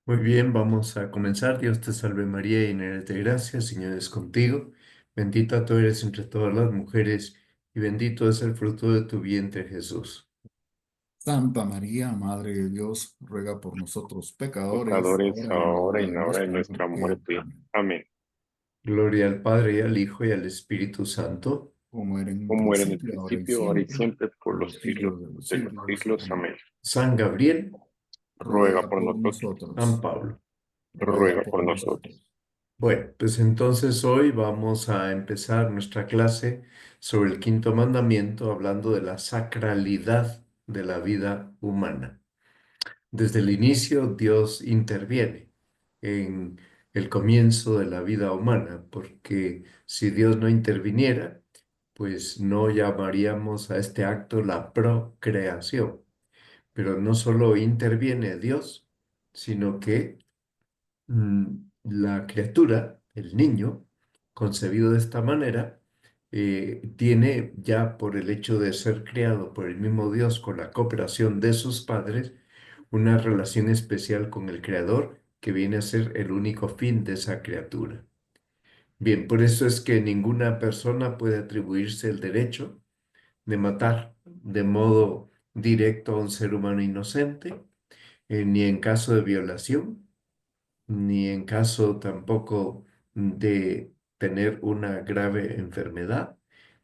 Muy bien, vamos a comenzar. Dios te salve María, llena eres de gracia, el Señor es contigo. Bendita tú eres entre todas las mujeres y bendito es el fruto de tu vientre, Jesús. Santa María, Madre de Dios, ruega por nosotros pecadores, Pecadores ahora y en la ahora y hora en de la hora de nuestra nuestra muerte. muerte. Amén. Amén. Gloria al Padre, y al Hijo, y al Espíritu Santo. Como era en un Como era en el principio, ahora y principio, ahora y siempre, siempre, por por los los siglos siglos de los de los siglos. siglos. Amén. Amén. San Gabriel, Ruega Ruega por por nosotros. San nosotros, Pablo. ruega Ruega por por nosotros. nosotros. Bueno, pues entonces hoy vamos a empezar nuestra clase sobre el quinto mandamiento, hablando de la sacralidad de la vida humana. Desde el inicio, Dios interviene en el comienzo de la vida humana, porque si Dios no interviniera, pues no llamaríamos a este acto la procreación. Pero no solo interviene Dios, sino que la criatura, el niño, concebido de esta manera, tiene ya por el hecho de ser creado por el mismo Dios con la cooperación de sus padres, una relación especial con el Creador que viene a ser el único fin de esa criatura. Bien, por eso es que ninguna persona puede atribuirse el derecho de matar de modo directo a un ser humano inocente, ni en caso de violación, ni en caso tampoco de tener una grave enfermedad,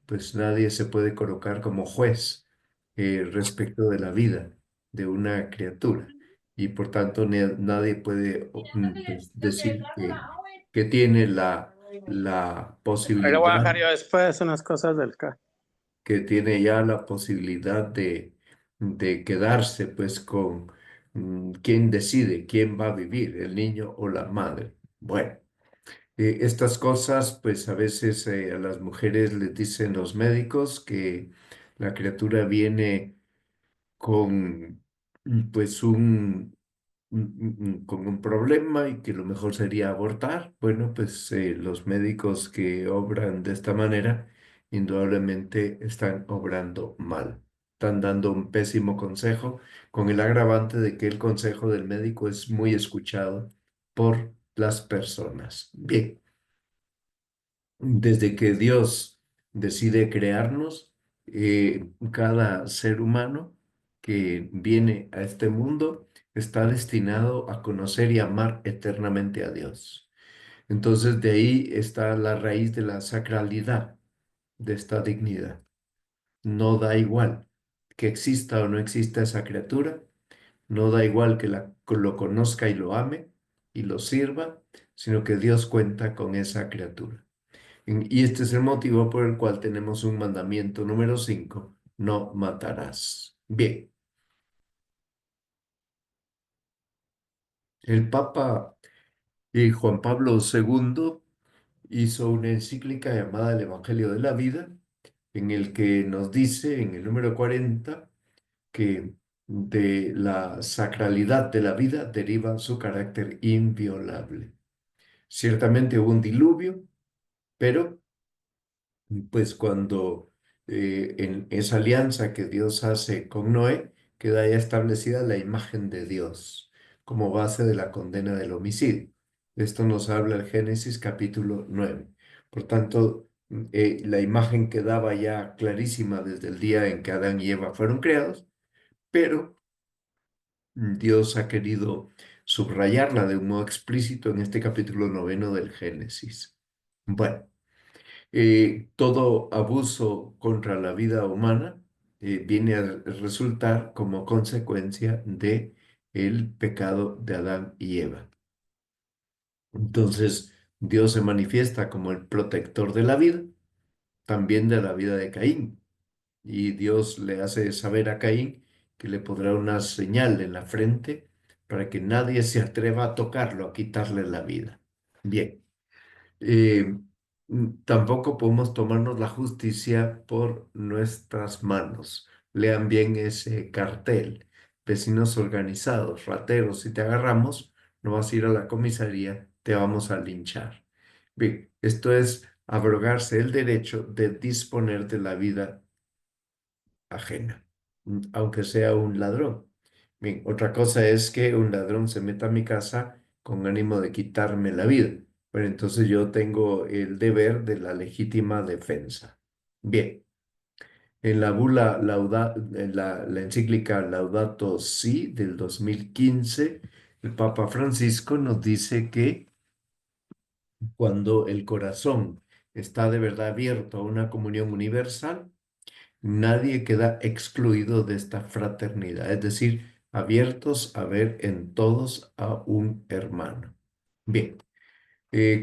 pues nadie se puede colocar como juez respecto de la vida de una criatura. Y por tanto nadie puede pues, decir que tiene la Ahí lo voy a posibilidad, dejar yo después, unas cosas del carro. que tiene ya la posibilidad de quedarse pues con quién decide quién va a vivir, el niño o la madre. Bueno, estas cosas pues a veces a las mujeres les dicen los médicos que la criatura viene con pues con un problema y que lo mejor sería abortar. Bueno, pues los médicos que obran de esta manera indudablemente están obrando mal. Están dando un pésimo consejo con el agravante de que el consejo del médico es muy escuchado por las personas. Bien, desde que Dios decide crearnos, cada ser humano que viene a este mundo está destinado a conocer y amar eternamente a Dios. Entonces de ahí está la raíz de la sacralidad de esta dignidad. No da igual que exista o no exista esa criatura, no da igual que lo conozca y lo ame y lo sirva, sino que Dios cuenta con esa criatura. Y este es el motivo por el cual tenemos un mandamiento número 5: no matarás. Bien, el Papa Juan Pablo II hizo una encíclica llamada El Evangelio de la Vida, en el que nos dice, en el número 40, que de la sacralidad de la vida deriva su carácter inviolable. Ciertamente hubo un diluvio, pero pues cuando en esa alianza que Dios hace con Noé, queda ya establecida la imagen de Dios como base de la condena del homicidio. Esto nos habla el Génesis capítulo 9. Por tanto, la imagen quedaba ya clarísima desde el día en que Adán y Eva fueron creados, pero Dios ha querido subrayarla de un modo explícito en este capítulo 9 del Génesis. Bueno. Todo abuso contra la vida humana viene a resultar como consecuencia de el pecado de Adán y Eva. Entonces, Dios se manifiesta como el protector de la vida, también de la vida de Caín. Y Dios le hace saber a Caín que le pondrá una señal en la frente para que nadie se atreva a tocarlo, a quitarle la vida. Bien. eh, Tampoco podemos tomarnos la justicia por nuestras manos. Lean bien ese cartel. Vecinos organizados, rateros, si te agarramos, no vas a ir a la comisaría, te vamos a linchar. Bien, esto es abrogarse el derecho de disponer de la vida ajena, aunque sea un ladrón. Bien, otra cosa es que un ladrón se meta a mi casa con ánimo de quitarme la vida. Bueno, entonces yo tengo el deber de la legítima defensa. Bien, en la bula en la encíclica Laudato Si del 2015, el Papa Francisco nos dice que cuando el corazón está de verdad abierto a una comunión universal, nadie queda excluido de esta fraternidad, es decir, abiertos a ver en todos a un hermano. Bien,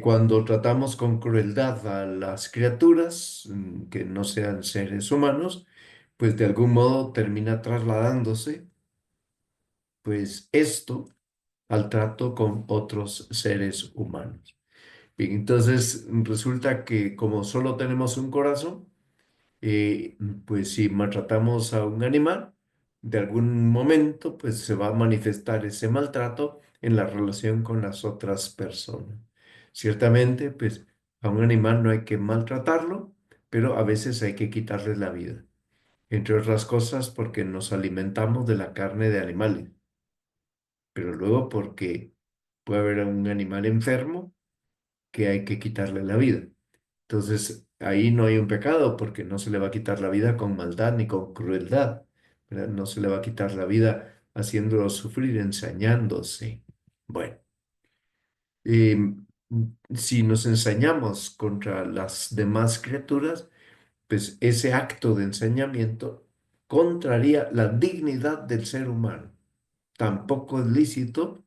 cuando tratamos con crueldad a las criaturas que no sean seres humanos, pues de algún modo termina trasladándose, pues esto al trato con otros seres humanos. Bien, entonces resulta que como solo tenemos un corazón, pues si maltratamos a un animal, de algún momento, pues se va a manifestar ese maltrato en la relación con las otras personas. Ciertamente, pues a un animal no hay que maltratarlo, pero a veces hay que quitarle la vida. Entre otras cosas, porque nos alimentamos de la carne de animales, pero luego porque puede haber un animal enfermo que hay que quitarle la vida. Entonces, ahí no hay un pecado porque no se le va a quitar la vida con maldad ni con crueldad, ¿verdad? No se le va a quitar la vida haciéndolo sufrir, ensañándose. Bueno, si nos ensañamos contra las demás criaturas, pues ese acto de ensañamiento contraría la dignidad del ser humano. Tampoco es lícito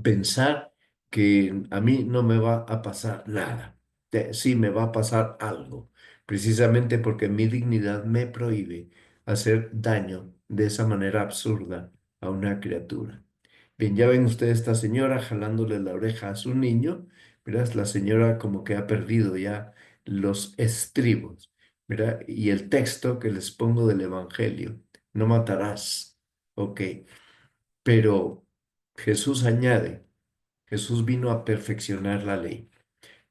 pensar que a mí no me va a pasar nada. Sí me va a pasar algo, precisamente porque mi dignidad me prohíbe hacer daño de esa manera absurda a una criatura. Bien, ya ven ustedes esta señora jalándole la oreja a su niño, ¿verdad? La señora como que ha perdido ya los estribos, ¿verdad? Y el texto que les pongo del Evangelio, no matarás, ok, pero Jesús añade, Jesús vino a perfeccionar la ley.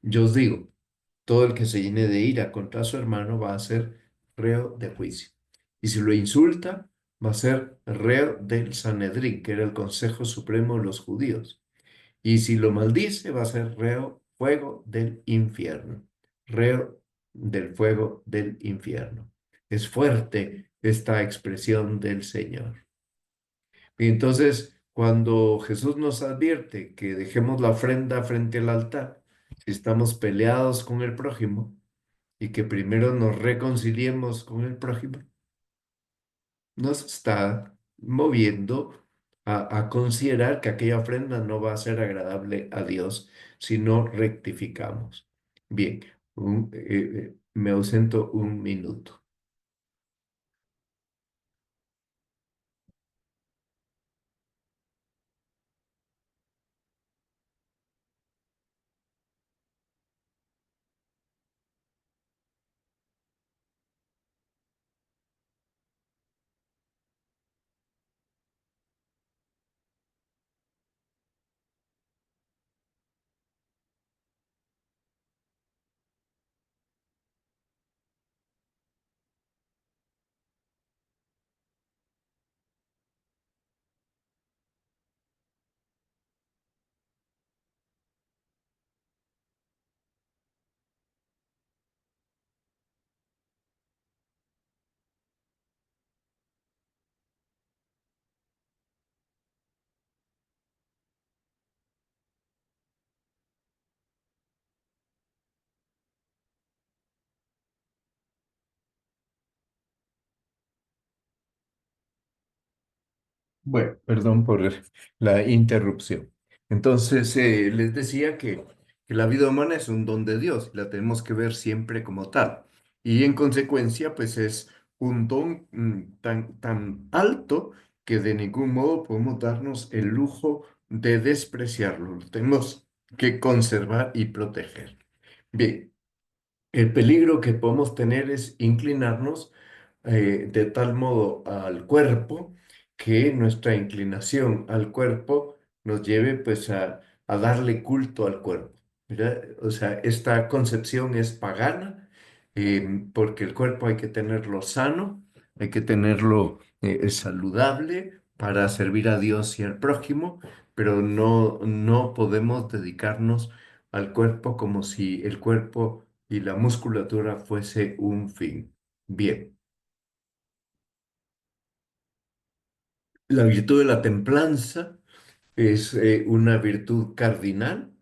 Yo os digo, todo el que se llene de ira contra su hermano va a ser reo de juicio. Y si lo insulta, va a ser reo del Sanedrín, que era el Consejo Supremo de los judíos. Y si lo maldice, va a ser reo fuego del infierno. Reo del fuego del infierno. Es fuerte esta expresión del Señor. Y entonces, cuando Jesús nos advierte que dejemos la ofrenda frente al altar, si estamos peleados con el prójimo, y que primero nos reconciliemos con el prójimo, nos está moviendo a considerar que aquella ofrenda no va a ser agradable a Dios si no rectificamos. Bien, me ausento un minuto. Bueno, perdón por la interrupción. Entonces, les decía que la vida humana es un don de Dios, la tenemos que ver siempre como tal. Y en consecuencia, pues es un don tan alto que de ningún modo podemos darnos el lujo de despreciarlo. Lo tenemos que conservar y proteger. Bien, el peligro que podemos tener es inclinarnos de tal modo al cuerpo que nuestra inclinación al cuerpo nos lleve pues a darle culto al cuerpo, ¿verdad? O sea, esta concepción es pagana porque el cuerpo hay que tenerlo sano, hay que tenerlo saludable, para servir a Dios y al prójimo, pero no podemos dedicarnos al cuerpo como si el cuerpo y la musculatura fuese un fin. Bien, la virtud de la templanza es una virtud cardinal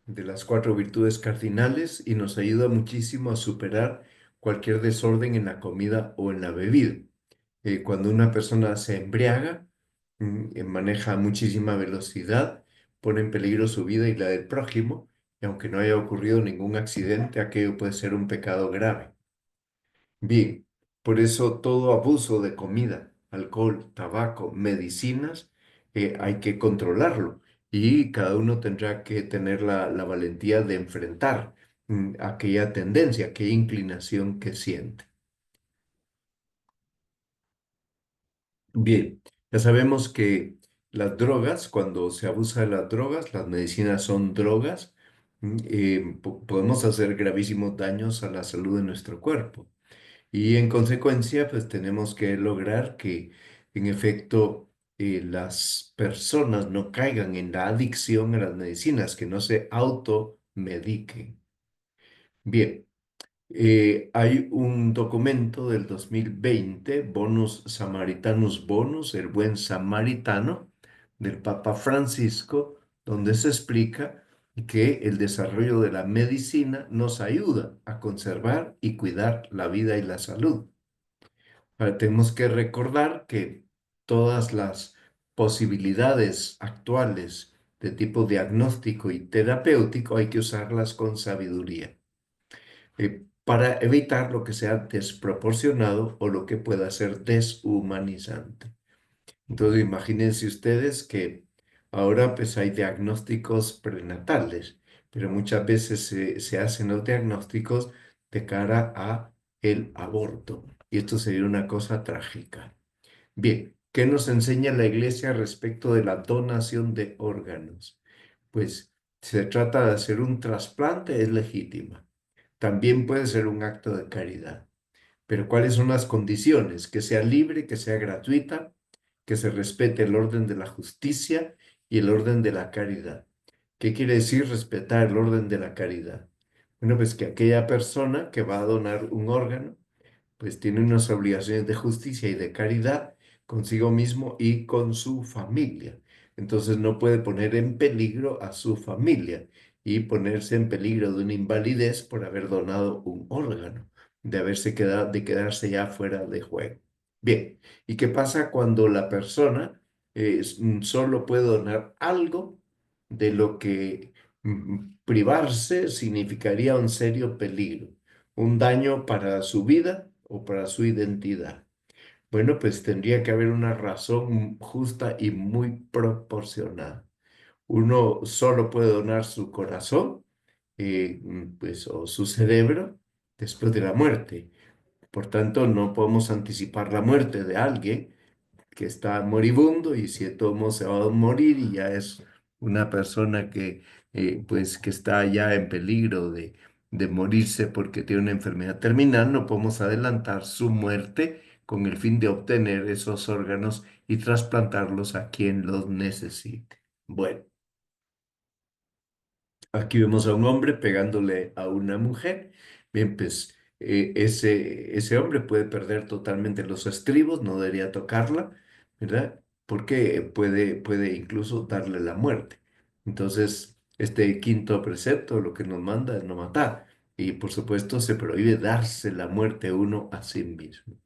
de las cuatro virtudes cardinales y nos ayuda muchísimo a superar cualquier desorden en la comida o en la bebida. Cuando una persona se embriaga, maneja a muchísima velocidad, pone en peligro su vida y la del prójimo, y aunque no haya ocurrido ningún accidente, aquello puede ser un pecado grave. Bien, por eso todo abuso de comida, alcohol, tabaco, medicinas, hay que controlarlo y cada uno tendrá que tener la valentía de enfrentar aquella tendencia, aquella inclinación que siente. Bien, ya sabemos que las drogas, cuando se abusa de las drogas, las medicinas son drogas, podemos hacer gravísimos daños a la salud de nuestro cuerpo. Y en consecuencia, pues tenemos que lograr que, en efecto, las personas no caigan en la adicción a las medicinas, que no se automediquen. Bien. Hay un documento del 2020, Bonus Samaritanus Bonus, el buen samaritano, del Papa Francisco, donde se explica que el desarrollo de la medicina nos ayuda a conservar y cuidar la vida y la salud. Ahora, tenemos que recordar que todas las posibilidades actuales de tipo diagnóstico y terapéutico hay que usarlas con sabiduría para evitar lo que sea desproporcionado o lo que pueda ser deshumanizante. Entonces, imagínense ustedes que ahora pues hay diagnósticos prenatales, pero muchas veces se hacen los diagnósticos de cara a el aborto. Y esto sería una cosa trágica. Bien, ¿qué nos enseña la Iglesia respecto de la donación de órganos? Pues se trata de hacer un trasplante, es legítima. También puede ser un acto de caridad. Pero ¿cuáles son las condiciones? Que sea libre, que sea gratuita, que se respete el orden de la justicia y el orden de la caridad. ¿Qué quiere decir respetar el orden de la caridad? Bueno, pues que aquella persona que va a donar un órgano pues tiene unas obligaciones de justicia y de caridad consigo mismo y con su familia. Entonces no puede poner en peligro a su familia y ponerse en peligro de una invalidez por haber donado un órgano, de haberse quedado, de quedarse ya fuera de juego. Bien, ¿y qué pasa cuando la persona solo puede donar algo de lo que privarse significaría un serio peligro, un daño para su vida o para su identidad? Bueno, pues tendría que haber una razón justa y muy proporcionada. Uno solo puede donar su corazón, pues, o su cerebro después de la muerte. Por tanto, no podemos anticipar la muerte de alguien que está moribundo y si de todos modos se va a morir y ya es una persona que, pues, que está ya en peligro de morirse porque tiene una enfermedad terminal, no podemos adelantar su muerte con el fin de obtener esos órganos y trasplantarlos a quien los necesite. Bueno. Aquí vemos a un hombre pegándole a una mujer. Bien, pues ese hombre puede perder totalmente los estribos, no debería tocarla, ¿verdad? Porque puede incluso darle la muerte. Entonces, este quinto precepto lo que nos manda es no matar. Y por supuesto se prohíbe darse la muerte uno a sí mismo.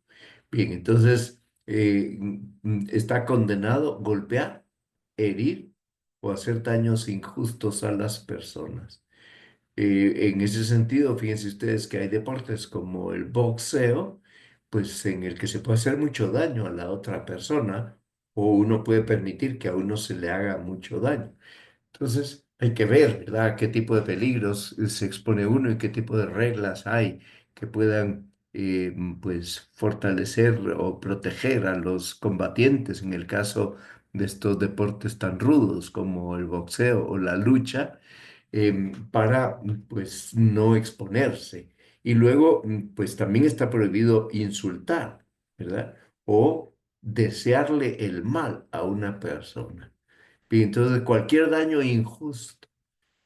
Bien, entonces está condenado golpear, herir o hacer daños injustos a las personas. En ese sentido, fíjense ustedes que hay deportes como el boxeo, pues en el que se puede hacer mucho daño a la otra persona o uno puede permitir que a uno se le haga mucho daño. Entonces, hay que ver, ¿verdad?, a qué tipo de peligros se expone uno y qué tipo de reglas hay que puedan, pues, fortalecer o proteger a los combatientes en el caso de estos deportes tan rudos como el boxeo o la lucha, para, pues, no exponerse. Y luego, pues, también está prohibido insultar, ¿verdad? O desearle el mal a una persona. Y entonces cualquier daño injusto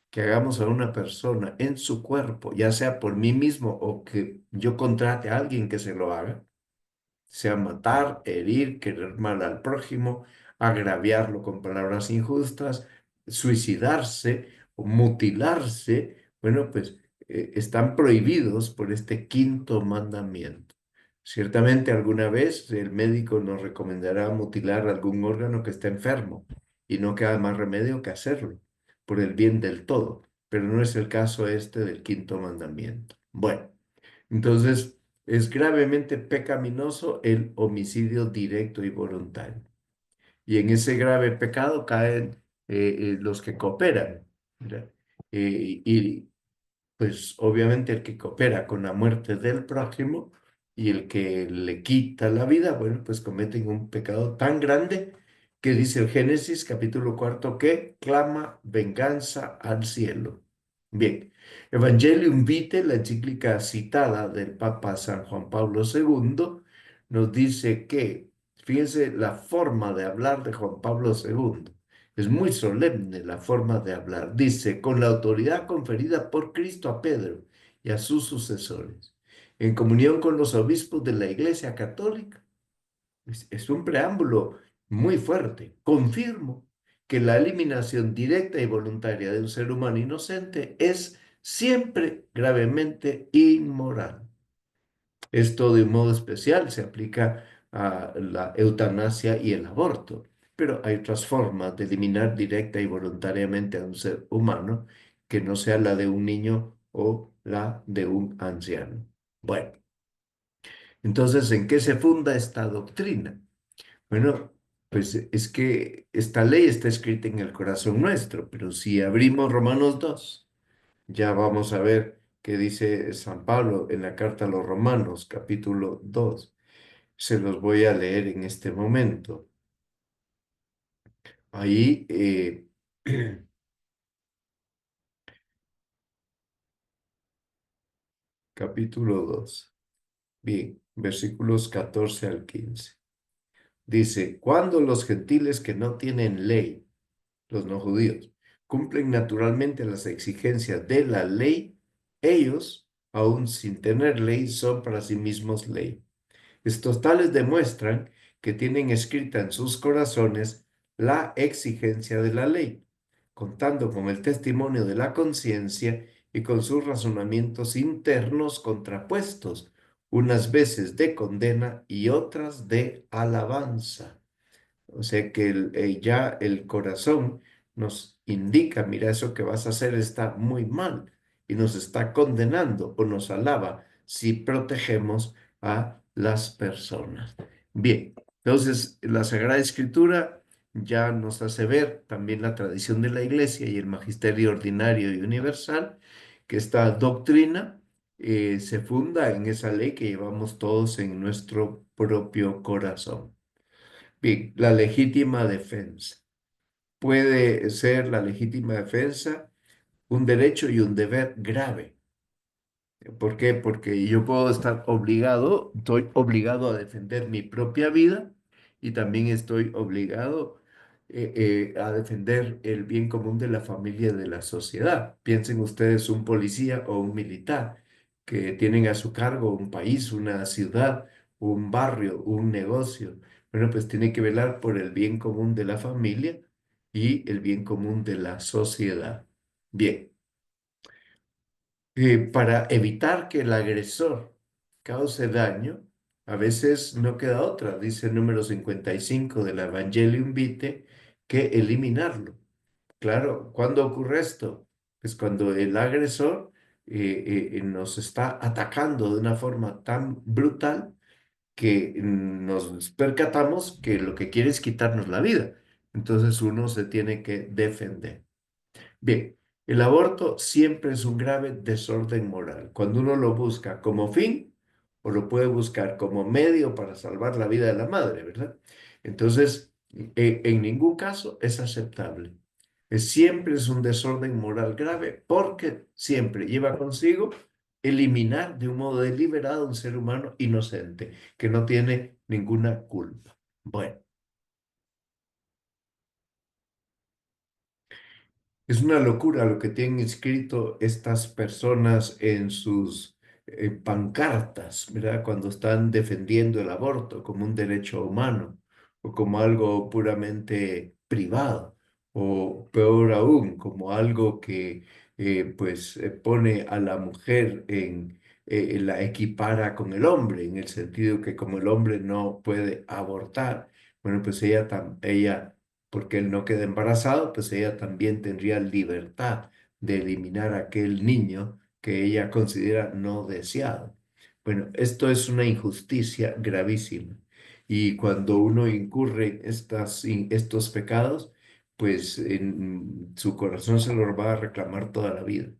que hagamos a una persona en su cuerpo, ya sea por mí mismo o que yo contrate a alguien que se lo haga, sea matar, herir, querer mal al prójimo, agraviarlo con palabras injustas, suicidarse o mutilarse, bueno, pues están prohibidos por este quinto mandamiento. Ciertamente alguna vez el médico nos recomendará mutilar algún órgano que esté enfermo y no queda más remedio que hacerlo por el bien del todo, pero no es el caso este del quinto mandamiento. Bueno, entonces es gravemente pecaminoso el homicidio directo y voluntario. Y en ese grave pecado caen los que cooperan, ¿verdad? Y pues obviamente el que coopera con la muerte del prójimo y el que le quita la vida, bueno, pues cometen un pecado tan grande que dice el Génesis capítulo cuarto que clama venganza al cielo. Bien, Evangelium Vitae, la encíclica citada del Papa San Juan Pablo II, nos dice que, fíjense la forma de hablar de Juan Pablo II. Es muy solemne la forma de hablar. Dice, con la autoridad conferida por Cristo a Pedro y a sus sucesores, en comunión con los obispos de la Iglesia Católica. Es un preámbulo muy fuerte. Confirmo que la eliminación directa y voluntaria de un ser humano inocente es siempre gravemente inmoral. Esto de un modo especial se aplica a la eutanasia y el aborto, pero hay otras formas de eliminar directa y voluntariamente a un ser humano que no sea la de un niño o la de un anciano. Bueno, entonces, ¿en qué se funda esta doctrina? Bueno, pues es que esta ley está escrita en el corazón nuestro, pero si abrimos Romanos 2, ya vamos a ver qué dice San Pablo en la carta a los Romanos, capítulo 2. Se los voy a leer en este momento. Ahí, capítulo 2. Bien, versículos 14 al 15. Dice, cuando los gentiles que no tienen ley, los no judíos, cumplen naturalmente las exigencias de la ley, ellos, aun sin tener ley, son para sí mismos ley. Estos tales demuestran que tienen escrita en sus corazones la exigencia de la ley, contando con el testimonio de la conciencia y con sus razonamientos internos contrapuestos, unas veces de condena y otras de alabanza. O sea que ya el corazón nos indica, mira, eso que vas a hacer está muy mal y nos está condenando o nos alaba si protegemos a las personas. Bien, entonces la Sagrada Escritura ya nos hace ver también la tradición de la Iglesia y el magisterio ordinario y universal, que esta doctrina se funda en esa ley que llevamos todos en nuestro propio corazón. Bien, la legítima defensa. Puede ser la legítima defensa un derecho y un deber grave. ¿Por qué? Porque yo puedo estar obligado, estoy obligado a defender mi propia vida y también estoy obligado a defender el bien común de la familia y de la sociedad. Piensen ustedes un policía o un militar que tienen a su cargo un país, una ciudad, un barrio, un negocio. Bueno, pues tiene que velar por el bien común de la familia y el bien común de la sociedad. Bien. Para evitar que el agresor cause daño, a veces no queda otra, dice el número 55 del Evangelium Vitae, que eliminarlo. Claro, ¿cuándo ocurre esto? Pues cuando el agresor nos está atacando de una forma tan brutal que nos percatamos que lo que quiere es quitarnos la vida. Entonces uno se tiene que defender. Bien, el aborto siempre es un grave desorden moral. Cuando uno lo busca como fin o lo puede buscar como medio para salvar la vida de la madre, ¿verdad? Entonces, en ningún caso es aceptable. Siempre es un desorden moral grave porque siempre lleva consigo eliminar de un modo deliberado a un ser humano inocente que no tiene ninguna culpa. Bueno, es una locura lo que tienen escrito estas personas en sus pancartas, ¿verdad? Cuando están defendiendo el aborto como un derecho humano o como algo puramente privado o peor aún, como algo que pone a la mujer la equipara con el hombre, en el sentido que como el hombre no puede abortar, bueno, pues ella porque él no queda embarazado, pues ella también tendría libertad de eliminar a aquel niño que ella considera no deseado. Bueno, esto es una injusticia gravísima. Y cuando uno incurre en estos pecados, pues en su corazón se lo va a reclamar toda la vida.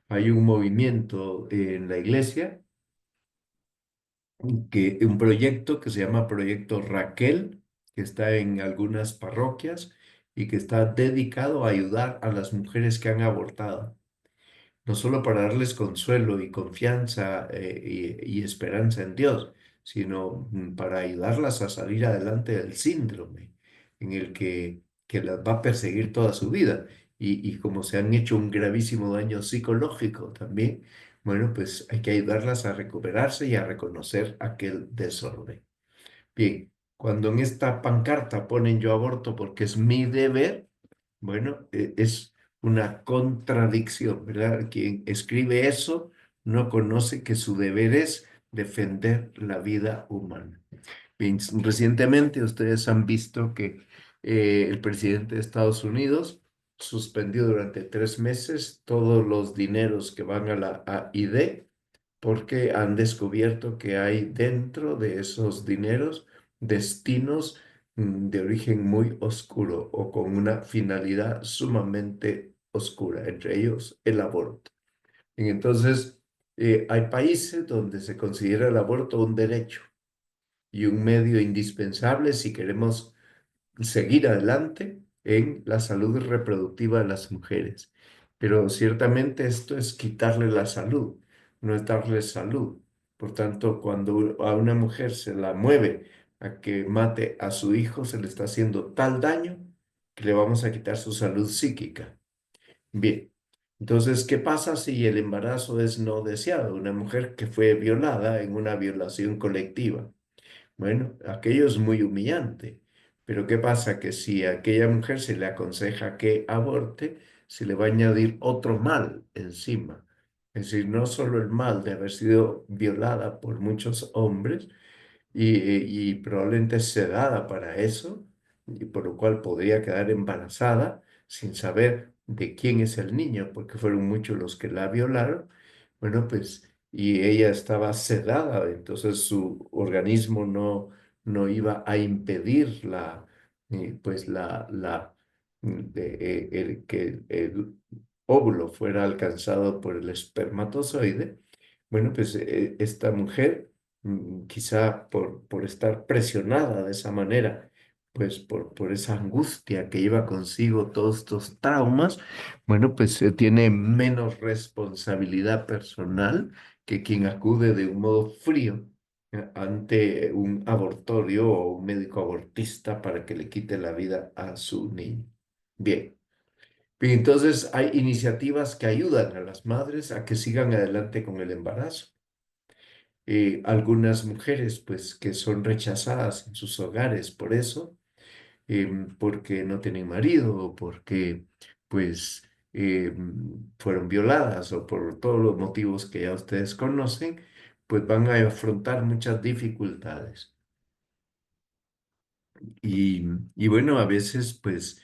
Hay un movimiento en la iglesia un proyecto que se llama Proyecto Raquel, que está en algunas parroquias y que está dedicado a ayudar a las mujeres que han abortado, no solo para darles consuelo y confianza y esperanza en Dios, sino para ayudarlas a salir adelante del síndrome en el que las va a perseguir toda su vida. Y como se han hecho un gravísimo daño psicológico también, bueno, pues hay que ayudarlas a recuperarse y a reconocer aquel desorden. Bien, cuando en esta pancarta ponen yo aborto porque es mi deber, bueno, es una contradicción, ¿verdad? Quien escribe eso no conoce que su deber es defender la vida humana. Bien, recientemente ustedes han visto que el presidente de Estados Unidos suspendió durante 3 meses todos los dineros que van a la AID porque han descubierto que hay dentro de esos dineros destinos de origen muy oscuro o con una finalidad sumamente oscura, entre ellos el aborto. Y entonces, hay países donde se considera el aborto un derecho y un medio indispensable si queremos seguir adelante en la salud reproductiva de las mujeres. Pero ciertamente esto es quitarle la salud, no es darle salud. Por tanto, cuando a una mujer se la mueve a que mate a su hijo, se le está haciendo tal daño que le vamos a quitar su salud psíquica. Bien, entonces, ¿qué pasa si el embarazo es no deseado? Una mujer que fue violada en una violación colectiva. Bueno, aquello es muy humillante, pero ¿qué pasa? Que si a aquella mujer se le aconseja que aborte, se le va a añadir otro mal encima. Es decir, no solo el mal de haber sido violada por muchos hombres, y probablemente sedada para eso, y por lo cual podría quedar embarazada sin saber de quién es el niño, porque fueron muchos los que la violaron. Bueno, pues, y ella estaba sedada, entonces su organismo no iba a impedir que el óvulo fuera alcanzado por el espermatozoide. Bueno, pues esta mujer quizá por estar presionada de esa manera, pues por esa angustia que lleva consigo todos estos traumas, bueno, pues tiene menos responsabilidad personal que quien acude de un modo frío ante un abortorio o un médico abortista para que le quite la vida a su niño. Bien. Bien, entonces hay iniciativas que ayudan a las madres a que sigan adelante con el embarazo. Algunas mujeres pues que son rechazadas en sus hogares por eso, porque no tienen marido o porque pues fueron violadas o por todos los motivos que ya ustedes conocen, pues van a afrontar muchas dificultades. Y, y bueno, a veces pues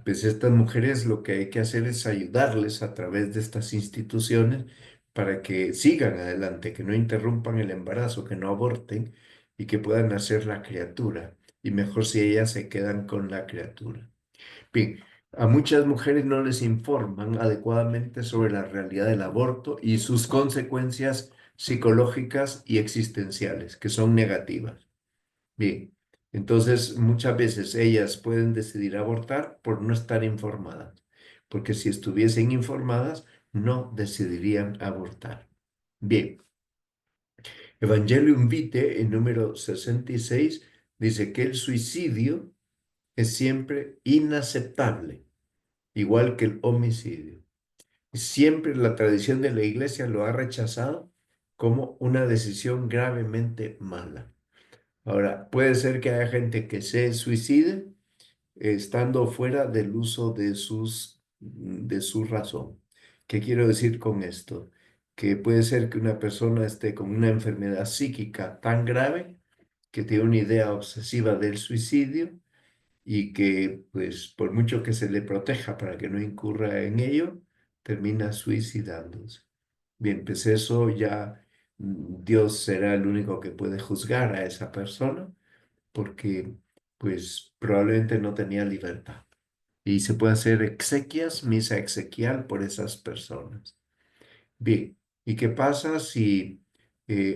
estas mujeres lo que hay que hacer es ayudarles a través de estas instituciones para que sigan adelante, que no interrumpan el embarazo, que no aborten y que puedan nacer la criatura. Y mejor si ellas se quedan con la criatura. Bien, a muchas mujeres no les informan adecuadamente sobre la realidad del aborto y sus consecuencias psicológicas y existenciales, que son negativas. Bien, entonces muchas veces ellas pueden decidir abortar por no estar informadas, porque si estuviesen informadas no decidirían abortar. Bien, Evangelium Vitae, en número 66, dice que el suicidio es siempre inaceptable, igual que el homicidio. Siempre la tradición de la iglesia lo ha rechazado como una decisión gravemente mala. Ahora, puede ser que haya gente que se suicide estando fuera del uso de su razón. ¿Qué quiero decir con esto? Que puede ser que una persona esté con una enfermedad psíquica tan grave que tiene una idea obsesiva del suicidio y que, pues, por mucho que se le proteja para que no incurra en ello, termina suicidándose. Bien, pues eso ya Dios será el único que puede juzgar a esa persona porque, pues, probablemente no tenía libertad. Y se puede hacer exequias, misa exequial por esas personas. Bien, ¿y qué pasa si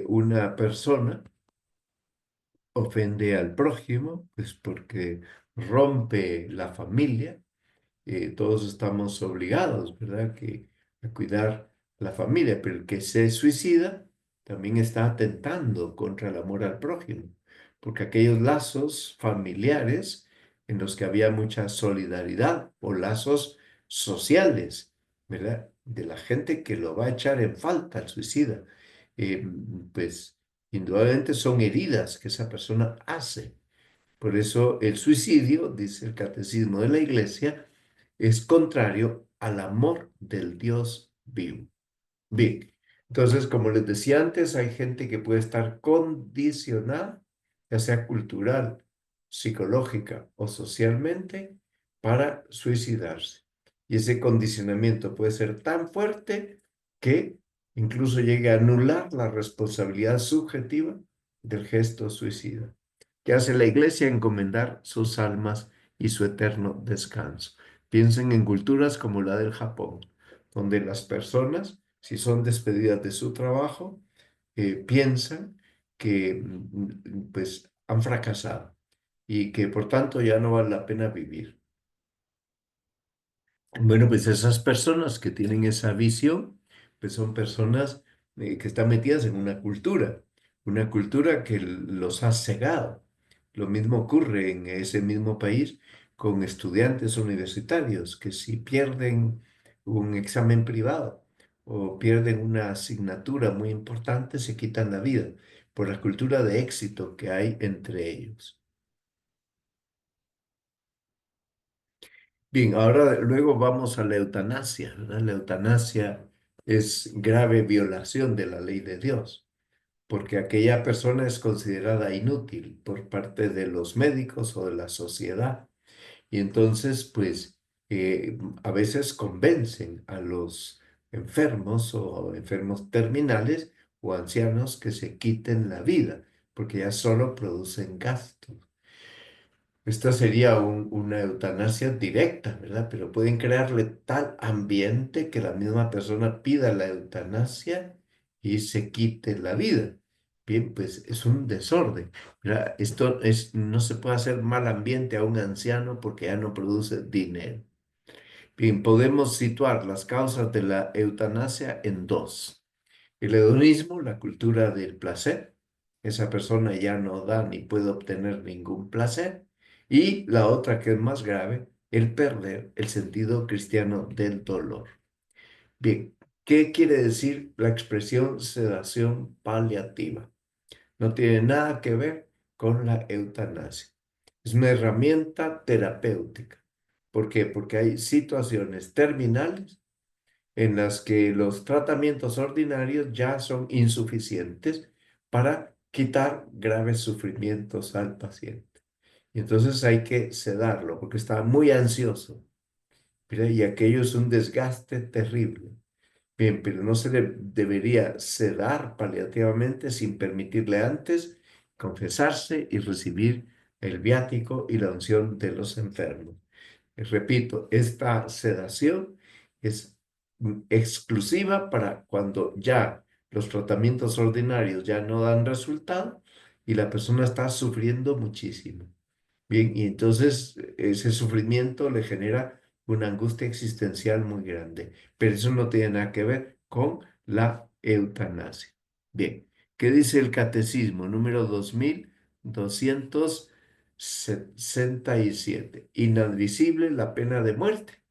una persona ofende al prójimo? Pues porque rompe la familia. Todos estamos obligados, ¿verdad? A cuidar la familia, pero el que se suicida también está atentando contra el amor al prójimo, porque aquellos lazos familiares en los que había mucha solidaridad o lazos sociales, ¿verdad? De la gente que lo va a echar en falta al suicida, eh, pues indudablemente son heridas que esa persona hace. Por eso el suicidio, dice el Catecismo de la Iglesia, es contrario al amor del Dios vivo. Bien, entonces, como les decía antes, hay gente que puede estar condicionada, ya sea cultural, psicológica o socialmente, para suicidarse. Y ese condicionamiento puede ser tan fuerte que incluso llegue a anular la responsabilidad subjetiva del gesto suicida. ¿Qué hace la iglesia? Encomendar sus almas y su eterno descanso. Piensen en culturas como la del Japón, donde las personas, si son despedidas de su trabajo, piensan que pues han fracasado y que por tanto ya no vale la pena vivir. Bueno, pues esas personas que tienen esa visión, pues son personas que están metidas en una cultura que los ha cegado. Lo mismo ocurre en ese mismo país con estudiantes universitarios que si pierden un examen privado o pierden una asignatura muy importante, se quitan la vida por la cultura de éxito que hay entre ellos. Bien, ahora luego vamos a la eutanasia, ¿verdad? La eutanasia es grave violación de la ley de Dios, porque aquella persona es considerada inútil por parte de los médicos o de la sociedad. Y entonces, pues, a veces convencen a los enfermos o enfermos terminales o ancianos que se quiten la vida, porque ya solo producen gastos. Esta sería una eutanasia directa, ¿verdad? Pero pueden crearle tal ambiente que la misma persona pida la eutanasia y se quite la vida. Bien, pues es un desorden, ¿verdad? No se puede hacer mal ambiente a un anciano porque ya no produce dinero. Bien, podemos situar las causas de la eutanasia en dos. El hedonismo, la cultura del placer. Esa persona ya no da ni puede obtener ningún placer. Y la otra que es más grave, el perder el sentido cristiano del dolor. Bien, ¿qué quiere decir la expresión sedación paliativa? No tiene nada que ver con la eutanasia. Es una herramienta terapéutica. ¿Por qué? Porque hay situaciones terminales en las que los tratamientos ordinarios ya son insuficientes para quitar graves sufrimientos al paciente. Y entonces hay que sedarlo porque está muy ansioso. Mira, y aquello es un desgaste terrible. Bien, pero no se le debería sedar paliativamente sin permitirle antes confesarse y recibir el viático y la unción de los enfermos. Repito, esta sedación es exclusiva para cuando ya los tratamientos ordinarios ya no dan resultado y la persona está sufriendo muchísimo. Bien, y entonces ese sufrimiento le genera una angustia existencial muy grande, pero eso no tiene nada que ver con la eutanasia. Bien, ¿qué dice el catecismo número 2200? 67. Inadmisible la pena de muerte,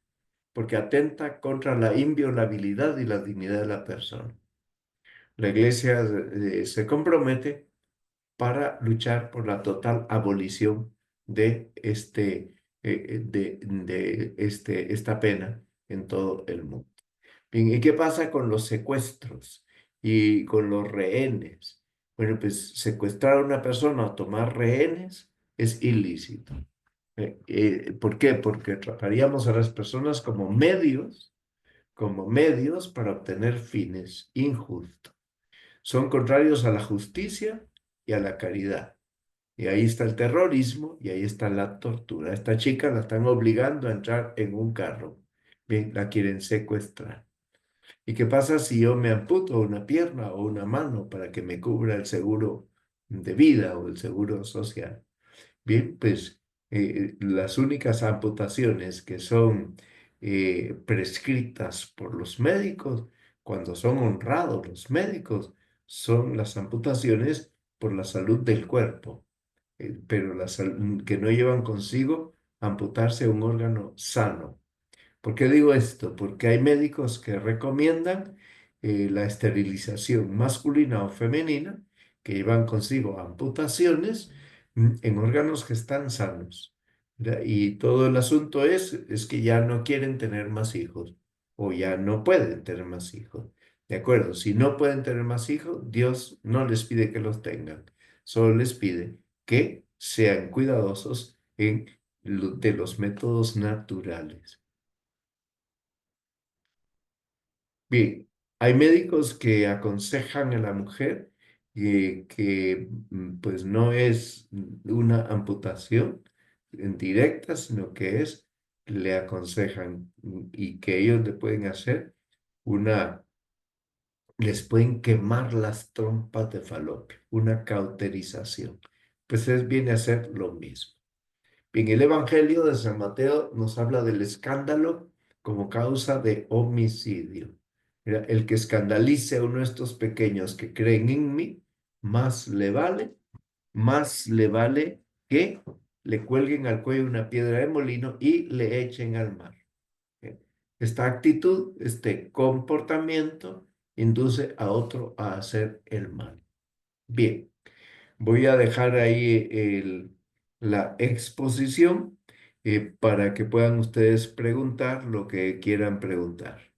porque atenta contra la inviolabilidad y la dignidad de la persona. La Iglesia se compromete para luchar por la total abolición de, esta pena en todo el mundo. Bien, ¿y qué pasa con los secuestros y con los rehenes? Bueno, pues secuestrar a una persona o tomar rehenes es ilícito. ¿Por qué? Porque trataríamos a las personas como medios para obtener fines injustos. Son contrarios a la justicia y a la caridad. Y ahí está el terrorismo y ahí está la tortura. A esta chica la están obligando a entrar en un carro. Bien, la quieren secuestrar. ¿Y qué pasa si yo me amputo una pierna o una mano para que me cubra el seguro de vida o el seguro social? Bien, pues las únicas amputaciones que son prescritas por los médicos, cuando son honrados los médicos, son las amputaciones por la salud del cuerpo, pero que no llevan consigo amputarse un órgano sano. ¿Por qué digo esto? Porque hay médicos que recomiendan la esterilización masculina o femenina, que llevan consigo amputaciones en órganos que están sanos. ¿Ya? Y todo el asunto es que ya no quieren tener más hijos o ya no pueden tener más hijos. ¿De acuerdo? Si no pueden tener más hijos, Dios no les pide que los tengan, solo les pide que sean cuidadosos de los métodos naturales. Bien, hay médicos que aconsejan a la mujer que pues no es una amputación en directa, sino que le aconsejan y que ellos le pueden hacer les pueden quemar las trompas de falopio, una cauterización. Pues viene a ser lo mismo. Bien, el Evangelio de San Mateo nos habla del escándalo como causa de homicidio. Mira, el que escandalice a uno de estos pequeños que creen en mí, más le vale que le cuelguen al cuello una piedra de molino y le echen al mar. Bien, esta actitud, este comportamiento, induce a otro a hacer el mal. Bien. Voy a dejar ahí la exposición para que puedan ustedes preguntar lo que quieran preguntar.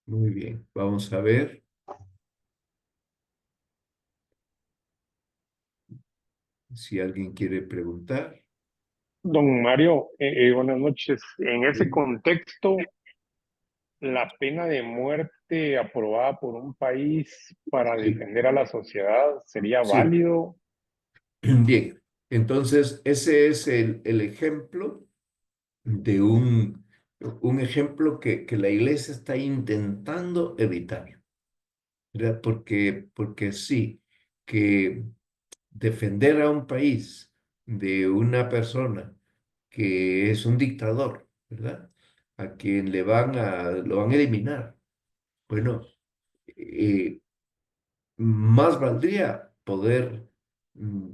Muy bien, vamos a ver si alguien quiere preguntar. Don Mario, buenas noches. En ese Sí. contexto, la pena de muerte aprobada por un país para Sí, defender a la sociedad sería sí. válido. Bien, entonces ese es el ejemplo de un ejemplo que la iglesia está intentando evitar, ¿verdad? Porque sí, que defender a un país de una persona que es un dictador, ¿verdad? A quien lo van a eliminar. Bueno, eh, más valdría poder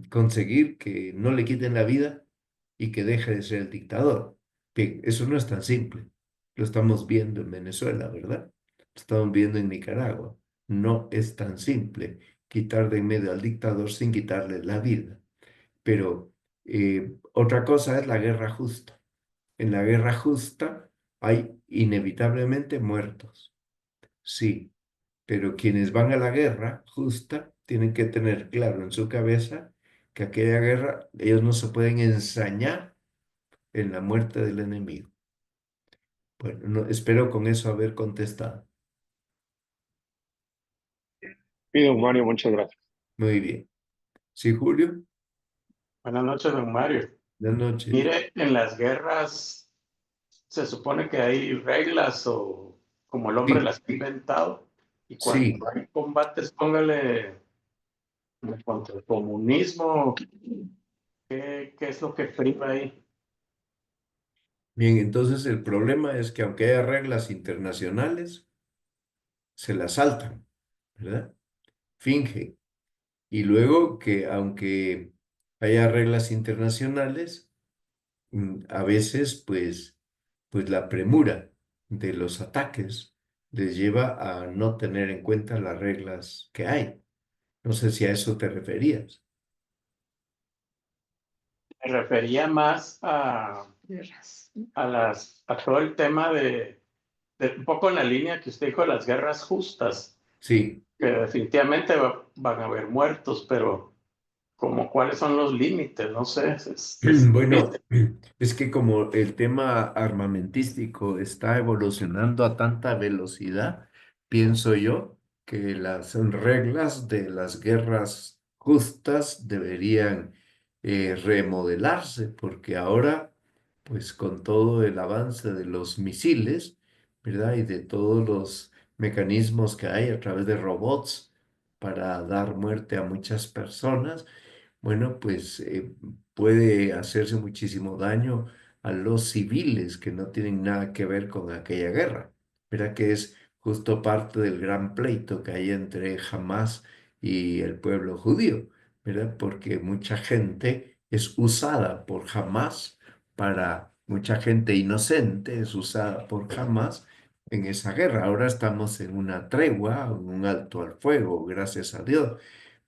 conseguir que no le quiten la vida y que deje de ser el dictador. Bien, eso no es tan simple. Lo estamos viendo en Venezuela, ¿verdad? Lo estamos viendo en Nicaragua. No es tan simple quitar de en medio al dictador sin quitarle la vida. Pero otra cosa es la guerra justa. En la guerra justa hay inevitablemente muertos, sí, pero quienes van a la guerra justa tienen que tener claro en su cabeza que aquella guerra ellos no se pueden ensañar en la muerte del enemigo. Bueno, espero con eso haber contestado. Sí, don Mario, muchas gracias. Muy bien. Sí, Julio, Buenas noches, don Mario. buenas noches. Mire, en las guerras se supone que hay reglas o como el hombre Sí, las ha inventado y cuando sí. hay combates, póngale contra el comunismo, ¿qué es lo que prima ahí? Bien, entonces el problema es que aunque haya reglas internacionales, se las saltan, ¿verdad? fingen. Y luego que aunque haya reglas internacionales, a veces pues la premura de los ataques les lleva a no tener en cuenta las reglas que hay. No sé si a eso te referías. Me refería más a todo el tema de un poco en la línea que usted dijo de las guerras justas, Sí. que definitivamente van a haber muertos, pero como cuáles son los límites, no sé, es Bueno, difícil. es que como el tema armamentístico está evolucionando a tanta velocidad, pienso yo que las reglas de las guerras justas deberían remodelarse, porque ahora, pues con todo el avance de los misiles, ¿verdad? Y de todos los mecanismos que hay a través de robots para dar muerte a muchas personas, bueno, pues puede hacerse muchísimo daño a los civiles que no tienen nada que ver con aquella guerra. Mira que es justo parte del gran pleito que hay entre Hamas y el pueblo judío, ¿verdad? Porque mucha gente es usada por Hamas mucha gente inocente es usada por Hamas en esa guerra. Ahora estamos en una tregua, en un alto al fuego, gracias a Dios,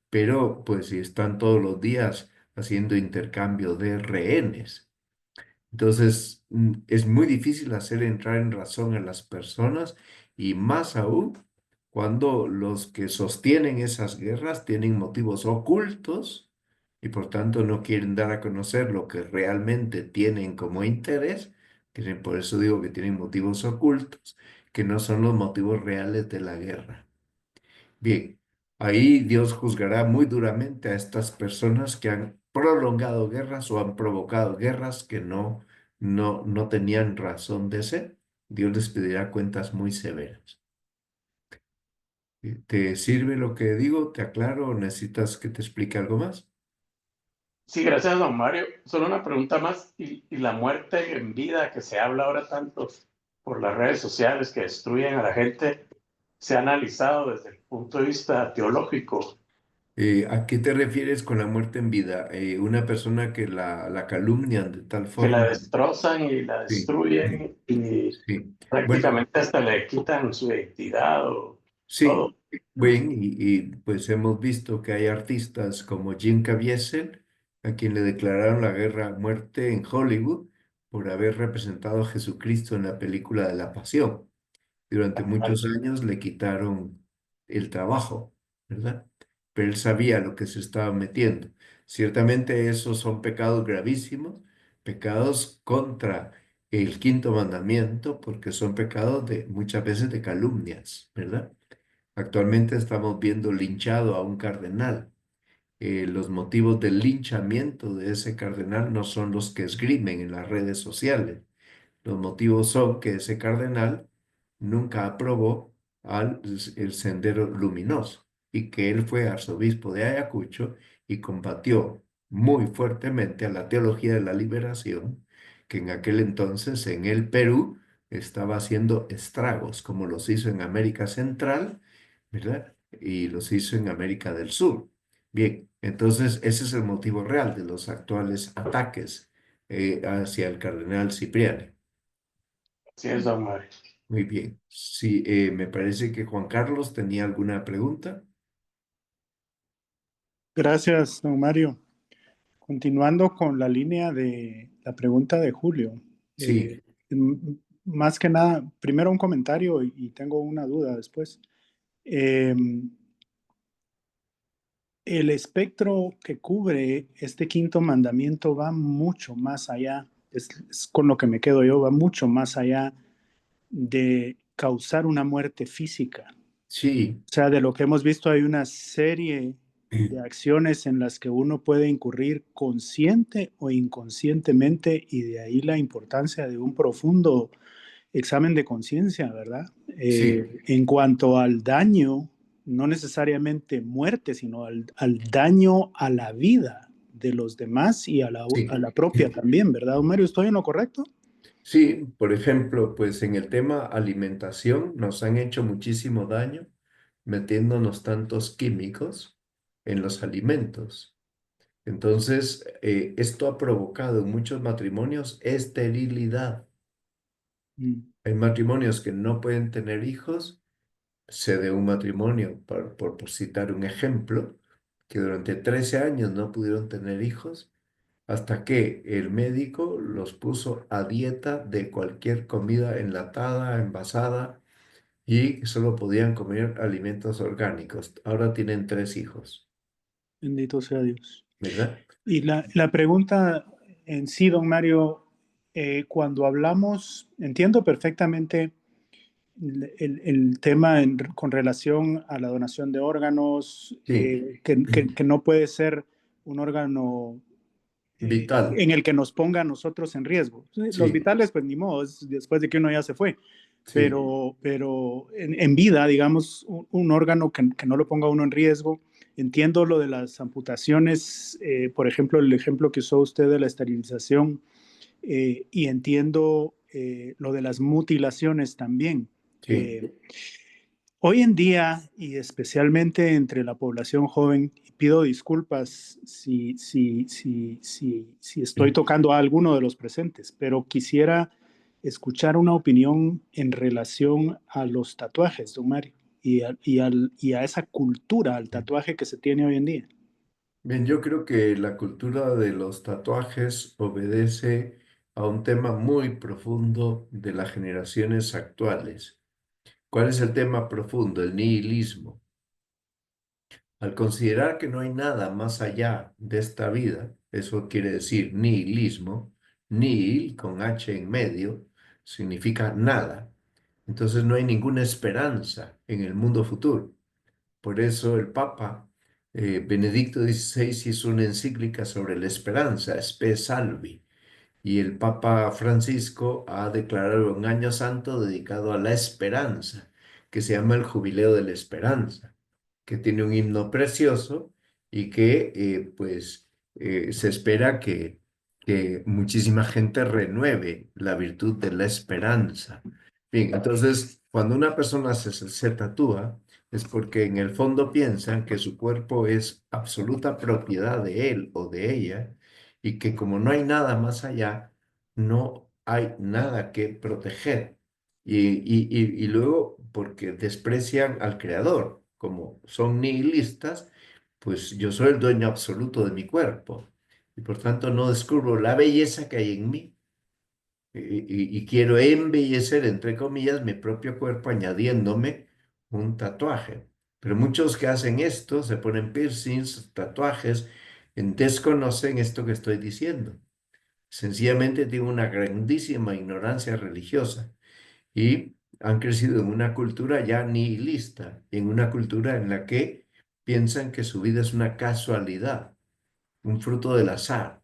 pero pues si están todos los días haciendo intercambio de rehenes. Entonces, es muy difícil hacer entrar en razón a las personas y más aún cuando los que sostienen esas guerras tienen motivos ocultos y por tanto no quieren dar a conocer lo que realmente tienen como interés. Por eso digo que tienen motivos ocultos, que no son los motivos reales de la guerra. Bien, ahí Dios juzgará muy duramente a estas personas que han prolongado guerras o han provocado guerras que no tenían razón de ser. Dios les pedirá cuentas muy severas. ¿Te sirve lo que digo? ¿Te aclaro o necesitas que te explique algo más? Sí, gracias, don Mario. Solo una pregunta más. ¿Y la muerte en vida que se habla ahora tanto por las redes sociales que destruyen a la gente, se ha analizado desde el punto de vista teológico? ¿A qué te refieres con la muerte en vida? Una persona que la calumnian de tal Que la forma. destrozan y la Sí, destruyen y sí. Bueno, prácticamente hasta le quitan su identidad o sí, todo. bueno, pues hemos visto que hay artistas como Jim Caviezel, a quien le declararon la guerra a muerte en Hollywood por haber representado a Jesucristo en la película de la Pasión. Durante muchos años le quitaron el trabajo, ¿verdad? Pero él sabía lo que se estaba metiendo. Ciertamente esos son pecados gravísimos, pecados contra el quinto mandamiento, porque son pecados de muchas veces de calumnias, ¿verdad? Actualmente estamos viendo linchado a un cardenal. Los motivos del linchamiento de ese cardenal no son los que esgrimen en las redes sociales. Los motivos son que ese cardenal nunca aprobó el Sendero Luminoso y que él fue arzobispo de Ayacucho y combatió muy fuertemente a la teología de la liberación, que en aquel entonces en el Perú estaba haciendo estragos, como los hizo en América Central, ¿verdad? Y los hizo en América del Sur. Bien, entonces ese es el motivo real de los actuales ataques hacia el cardenal Cipriani. Así es, don Mario. Muy bien. Sí, me parece que Juan Carlos tenía alguna pregunta. Gracias, don Mario. Continuando con la línea de la pregunta de Julio, Sí, más que nada, primero un comentario y tengo una duda después. Eh, el espectro que cubre este quinto mandamiento va mucho más allá, es con lo que me quedo yo, va mucho más allá de causar una muerte física. sí, O sea, de lo que hemos visto hay una serie de acciones en las que uno puede incurrir consciente o inconscientemente y de ahí la importancia de un profundo examen de conciencia, ¿verdad? sí, En cuanto al daño, no necesariamente muerte, sino al daño a la vida de los demás y a sí. la propia también, ¿verdad, Mario? ¿Estoy en lo correcto? Sí, por ejemplo, pues en el tema alimentación nos han hecho muchísimo daño metiéndonos tantos químicos en los alimentos. Entonces, esto ha provocado en muchos matrimonios esterilidad. Mm. Hay matrimonios que no pueden tener hijos. Sé de un matrimonio, por citar un ejemplo, que durante 13 años no pudieron tener hijos hasta que el médico los puso a dieta de cualquier comida enlatada, envasada, y solo podían comer alimentos orgánicos. Ahora tienen 3 hijos, Bendito sea Dios. ¿verdad? Y la pregunta en sí, don Mario, cuando hablamos, entiendo perfectamente el tema con relación a la donación de órganos, Sí, que no puede ser un órgano vital. en el que nos ponga a nosotros en riesgo. Los Sí, vitales, pues ni modo, es después de que uno ya se fue. sí, Pero en vida, digamos, un órgano que no lo ponga uno en riesgo. Entiendo lo de las amputaciones, por ejemplo, el ejemplo que usó usted de la esterilización, y entiendo lo de las mutilaciones también. sí. Hoy en día, y especialmente entre la población joven, y pido disculpas si estoy tocando a alguno de los presentes, pero quisiera escuchar una opinión en relación a los tatuajes, don Mario, y a esa cultura al tatuaje que se tiene hoy en día. Bien, yo creo que la cultura de los tatuajes obedece a un tema muy profundo de las generaciones actuales. ¿Cuál es el tema profundo? El nihilismo. Al considerar que no hay nada más allá de esta vida, eso quiere decir nihilismo, nihil con H en medio, significa nada. Entonces no hay ninguna esperanza en el mundo futuro. Por eso el Papa Benedicto XVI hizo una encíclica sobre la esperanza, Spe Salvi, y el Papa Francisco ha declarado un año santo dedicado a la esperanza, que se llama el Jubileo de la Esperanza, que tiene un himno precioso y que se espera que muchísima gente renueve la virtud de la esperanza. Bien, entonces, cuando una persona se tatúa, es porque en el fondo piensan que su cuerpo es absoluta propiedad de él o de ella y que como no hay nada más allá, no hay nada que proteger. Y luego, porque desprecian al creador, como son nihilistas, pues yo soy el dueño absoluto de mi cuerpo y por tanto no descubro la belleza que hay en mí y quiero embellecer, entre comillas, mi propio cuerpo añadiéndome un tatuaje. Pero muchos que hacen esto, se ponen piercings, tatuajes, desconocen esto que estoy diciendo. Sencillamente tienen una grandísima ignorancia religiosa y han crecido en una cultura ya nihilista, en una cultura en la que piensan que su vida es una casualidad, un fruto del azar,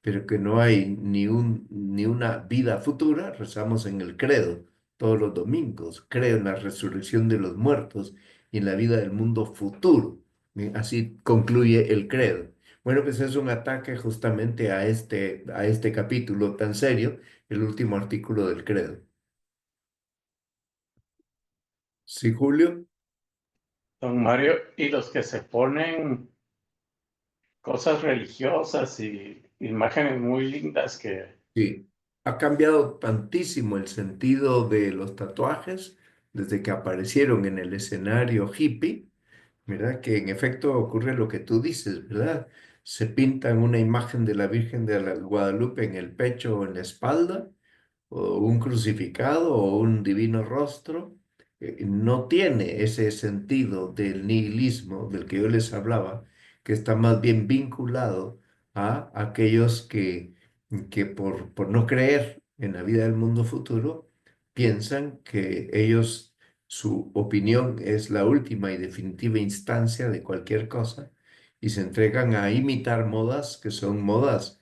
pero que no hay ni una vida futura. Rezamos en el credo todos los domingos, creo en la resurrección de los muertos y en la vida del mundo futuro. Así concluye el credo. Bueno, pues es un ataque justamente a este capítulo tan serio, el último artículo del credo. Sí, Julio. Don Mario, y los que se ponen cosas religiosas y imágenes muy lindas que Sí, ha cambiado tantísimo el sentido de los tatuajes desde que aparecieron en el escenario hippie, ¿verdad? Que en efecto ocurre lo que tú dices, ¿verdad? Se pintan una imagen de la Virgen de Guadalupe en el pecho o en la espalda, o un crucificado o un divino rostro. No tiene ese sentido del nihilismo del que yo les hablaba, que está más bien vinculado a aquellos que por no creer en la vida del mundo futuro, piensan que ellos, su opinión es la última y definitiva instancia de cualquier cosa y se entregan a imitar modas que son modas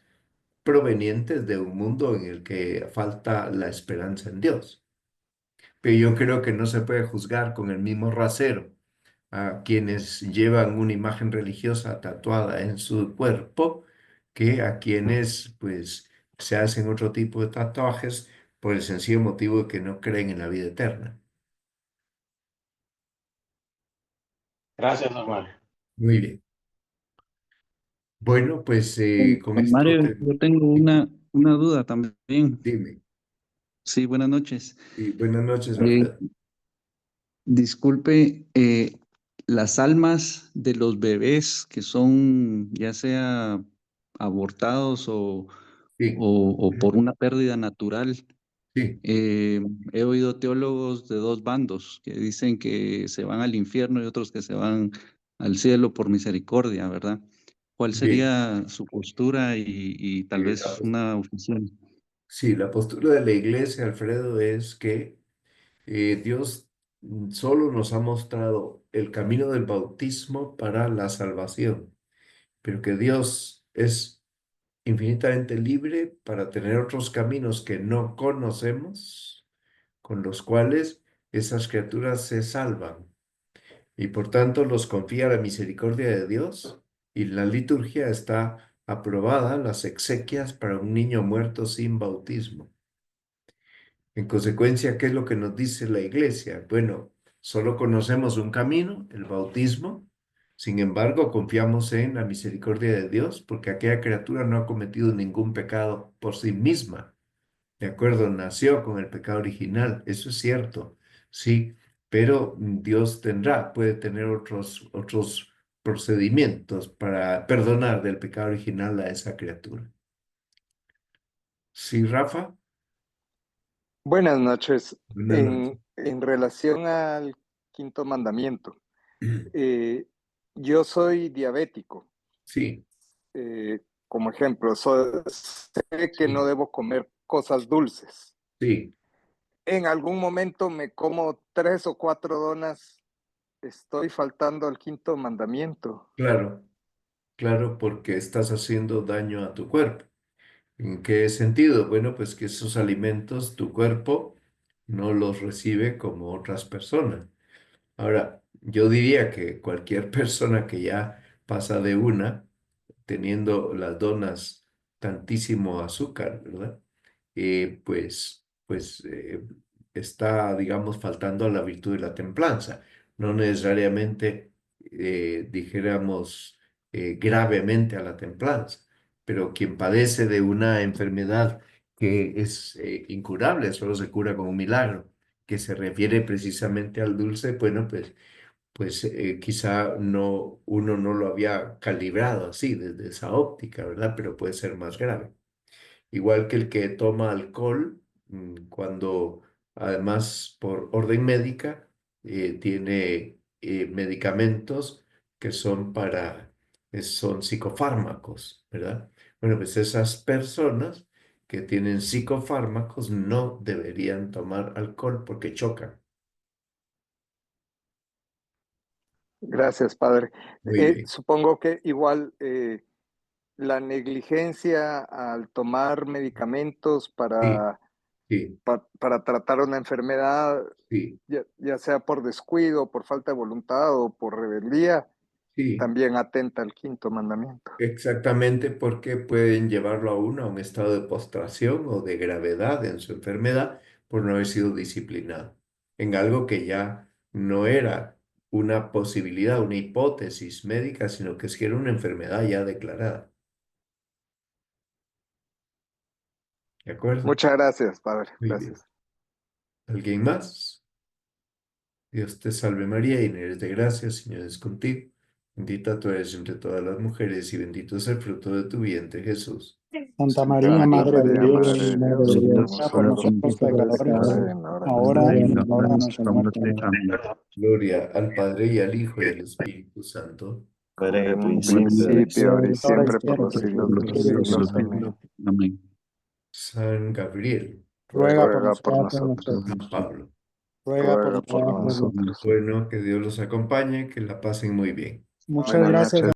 provenientes de un mundo en el que falta la esperanza en Dios. Pero yo creo que no se puede juzgar con el mismo rasero a quienes llevan una imagen religiosa tatuada en su cuerpo que a quienes pues se hacen otro tipo de tatuajes por el sencillo motivo de que no creen en la vida eterna. Gracias, don Mario. Muy bien. Bueno, pues con Don esto Mario, yo tengo una duda también. dime. Sí, buenas noches. Y buenas noches, Eh, Alfredo. disculpe, las almas de los bebés que son ya sea abortados Sí, o por una pérdida natural, sí, he oído teólogos de dos bandos que dicen que se van al infierno y otros que se van al cielo por misericordia, ¿verdad? ¿Cuál bien. sería su postura y tal La vez una opción? Sí, la postura de la iglesia, Alfredo, es que Dios solo nos ha mostrado el camino del bautismo para la salvación, pero que Dios es infinitamente libre para tener otros caminos que no conocemos, con los cuales esas criaturas se salvan. Y por tanto los confía a la misericordia de Dios. Y en la liturgia está aprobada las exequias para un niño muerto sin bautismo. En consecuencia, ¿qué es lo que nos dice la iglesia? Bueno, solo conocemos un camino, el bautismo. Sin embargo, confiamos en la misericordia de Dios porque aquella criatura no ha cometido ningún pecado por sí misma. ¿De acuerdo? Nació con el pecado original, eso es cierto, sí, pero Dios puede tener otros procedimientos para perdonar del pecado original a esa criatura. Sí, Rafa, Buenas noches. buenas noches. En relación al quinto mandamiento, eh, yo soy diabético. Sí, Como ejemplo, sé que no sí, debo comer cosas dulces. sí, En algún momento me como 3 o 4 donas, estoy faltando al quinto mandamiento. claro, claro, porque estás haciendo daño a tu cuerpo. ¿En qué sentido? Bueno, pues que esos alimentos tu cuerpo no los recibe como otras personas. Ahora, yo diría que cualquier persona que ya pasa de una, teniendo las donas tantísimo azúcar, ¿verdad? Pues está, digamos, faltando a la virtud de la templanza. No necesariamente, dijéramos, gravemente a la templanza, pero quien padece de una enfermedad que es incurable, solo se cura con un milagro, que se refiere precisamente al dulce, bueno, pues quizá uno no lo había calibrado así desde esa óptica, ¿verdad? Pero puede ser más grave. Igual que el que toma alcohol, cuando además por orden médica tiene medicamentos que son psicofármacos, ¿verdad? Bueno, pues esas personas que tienen psicofármacos no deberían tomar alcohol porque chocan. Gracias, Padre. Muy bien. Supongo que igual la negligencia al tomar medicamentos Sí, sí, para tratar una enfermedad, sí, ya sea por descuido, por falta de voluntad o por rebeldía, sí. también atenta al quinto mandamiento. Exactamente, porque pueden llevarlo a uno a un estado de postración o de gravedad en su enfermedad por no haber sido disciplinado en algo que ya no era una posibilidad, una hipótesis médica, sino que es que era una enfermedad ya declarada. ¿De acuerdo? Muchas gracias, Padre. Muy bien. Gracias. ¿Alguien más? Dios te salve María, llena eres de gracia, el Señor es contigo. Bendita tú eres entre todas las mujeres y bendito es el fruto de tu vientre, Jesús. Santa María, Santa Madre de María, Dios, Madre de Dios, ruega por ruega por nosotros nosotros pecadores, pecadores, ahora y en la ahora hora y de en la nuestra hora de muerte. nuestra muerte. Amén. Gloria al Padre y al Hijo y al Espíritu Santo. Como en un Bueno, principio, ahora y Ahora y siempre, por los siempre, siglos por de los los siglos de los siglos. siglos. Amén. amén. San Gabriel, Ruega por Ruega por nosotros, nosotros. San Pablo. ruega por Ruega por nosotros. nosotros. Bueno, que Dios los acompañe, que la pasen muy bien. Muchas Buenas gracias. noches.